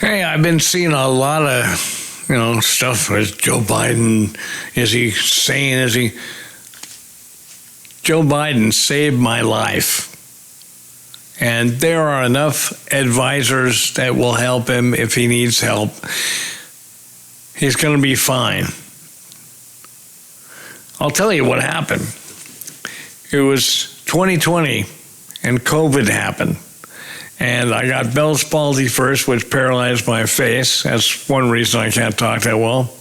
Hey, I've been seeing a lot of, stuff with Joe Biden. Is he sane? Joe Biden saved my life. And there are enough advisors that will help him if he needs help. He's going to be fine. I'll tell you what happened. It was 2020 and COVID happened. And I got Bell's palsy first, which paralyzed my face. That's one reason I can't talk that well.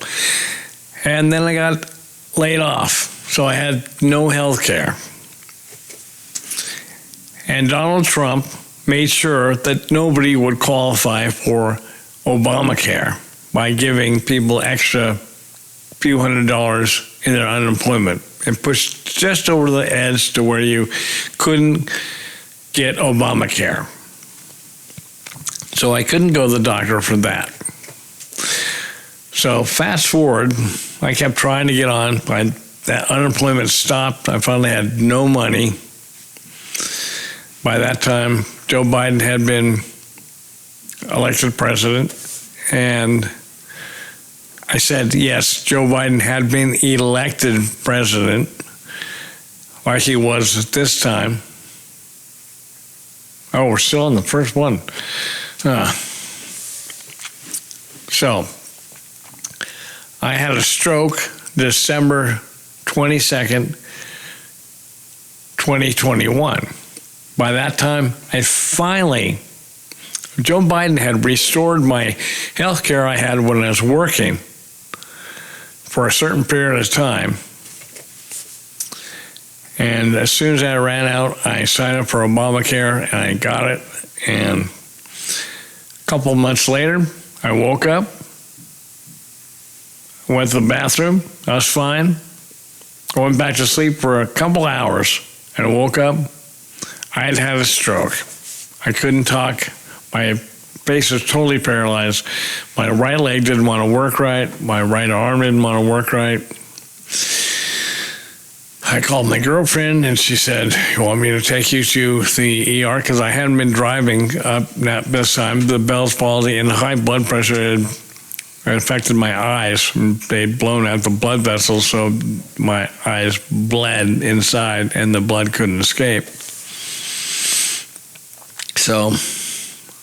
And then I got laid off, so I had no health care. And Donald Trump made sure that nobody would qualify for Obamacare by giving people extra few $100s in their unemployment and pushed just over the edge to where you couldn't get Obamacare. So I couldn't go to the doctor for that. So fast forward, I kept trying to get on. That unemployment stopped. I finally had no money. By that time, Joe Biden had been elected president. And I said, yes, Joe Biden had been elected president, like he was at this time. Oh, we're still on the first one. So, I had a stroke December 22nd, 2021. By that time, Joe Biden had restored my health care I had when I was working for a certain period of time. And as soon as I ran out, I signed up for Obamacare and I got it. And a couple of months later, I woke up, went to the bathroom, I was fine. I went back to sleep for a couple hours and woke up. I had had a stroke. I couldn't talk. My face was totally paralyzed. My right leg didn't want to work right. My right arm didn't want to work right. I called my girlfriend and she said, you want me to take you to the ER? Because I hadn't been driving up this time. The Bell's palsy and the high blood pressure had affected my eyes. They'd blown out the blood vessels, so my eyes bled inside and the blood couldn't escape. So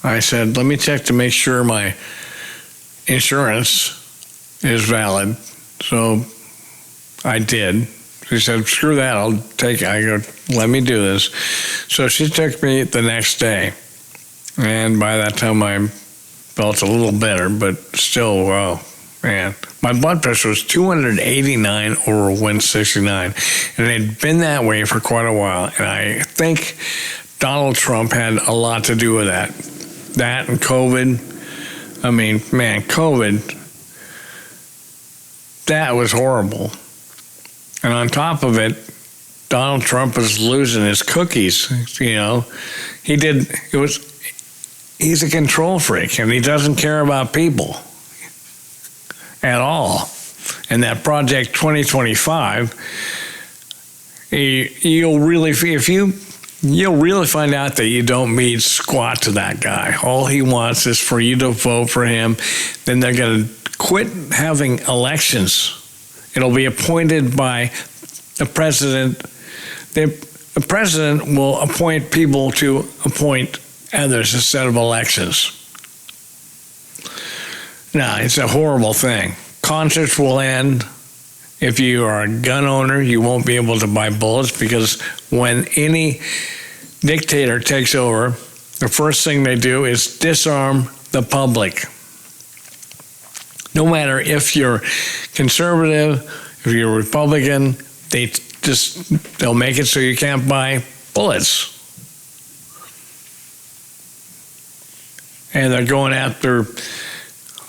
I said, let me check to make sure my insurance is valid. So I did. She said, screw that, I'll take it. I go, let me do this. So she took me the next day. And by that time, I felt a little better, but still, oh, man. My blood pressure was 289 over 169. And it had been that way for quite a while. And I think Donald Trump had a lot to do with that. That and COVID. I mean, man, COVID, that was horrible. And on top of it, Donald Trump was losing his cookies, He's a control freak, and he doesn't care about people at all. And that Project 2025, you'll really find out that you don't mean squat to that guy. All he wants is for you to vote for him. Then they're going to quit having elections. It'll be appointed by the president. The president will appoint people to appoint others instead of elections. Now, it's a horrible thing. Concerts will end. If you are a gun owner, you won't be able to buy bullets because when any dictator takes over, the first thing they do is disarm the public. No matter if you're conservative, if you're Republican, they'll make it so you can't buy bullets. And they're going after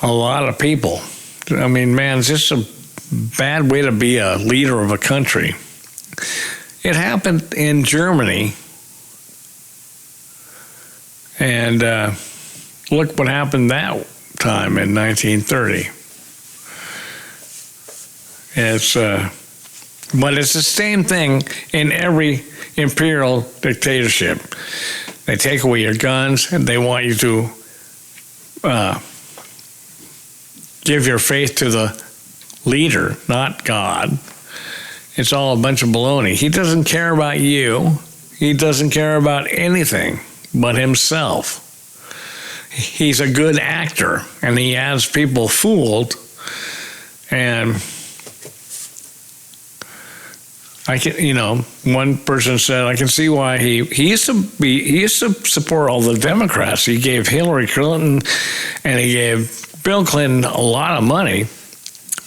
a lot of people. I mean, man, it's just a bad way to be a leader of a country. It happened in Germany. And look what happened that time in 1930. But it's the same thing in every imperial dictatorship. They take away your guns and they want you to give your faith to the leader, not God. It's all a bunch of baloney. He doesn't care about you. He doesn't care about anything but himself. He's a good actor, and he has people fooled. And I can, one person said, I can see why he used to support all the Democrats. He gave Hillary Clinton and he gave Bill Clinton a lot of money,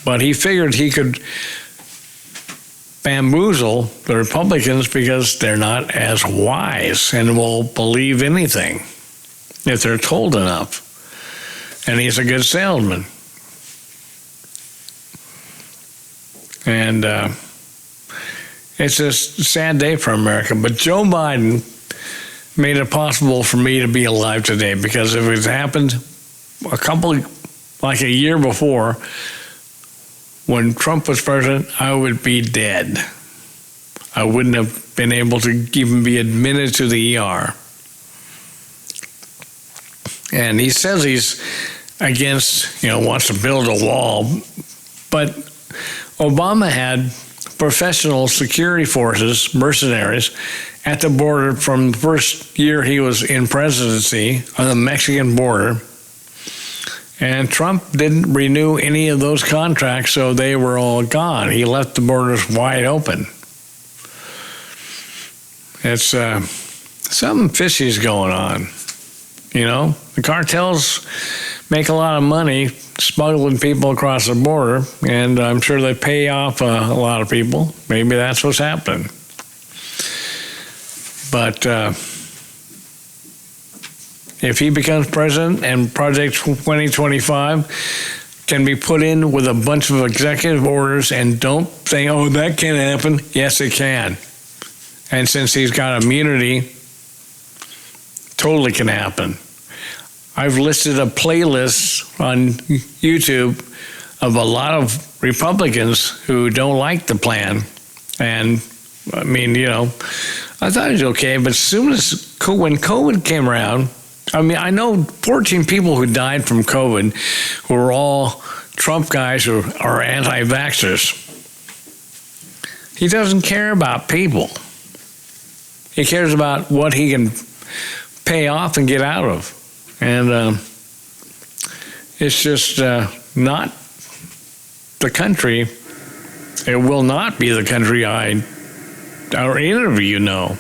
but he figured he could bamboozle the Republicans because they're not as wise and will believe anything if they're told enough. And he's a good salesman. And it's a sad day for America. But Joe Biden made it possible for me to be alive today, because if it happened like a year before, when Trump was president, I would be dead. I wouldn't have been able to even be admitted to the ER. And he says he's against, wants to build a wall. But Obama had professional security forces, mercenaries, at the border from the first year he was in presidency on the Mexican border. And Trump didn't renew any of those contracts, so they were all gone. He left the borders wide open. It's something fishy's going on. The cartels make a lot of money smuggling people across the border, and I'm sure they pay off a lot of people. Maybe that's what's happening. But if he becomes president and Project 2025 can be put in with a bunch of executive orders, and don't say, oh, that can't happen. Yes, it can. And since he's got immunity, totally can happen. I've listed a playlist on YouTube of a lot of Republicans who don't like the plan. And I mean, I thought it was okay, but as soon as when COVID came around, I know 14 people who died from COVID who were all Trump guys who are anti-vaxxers. He doesn't care about people. He cares about what he can pay off and get out of. And it's just not the country. It will not be the country our interview know.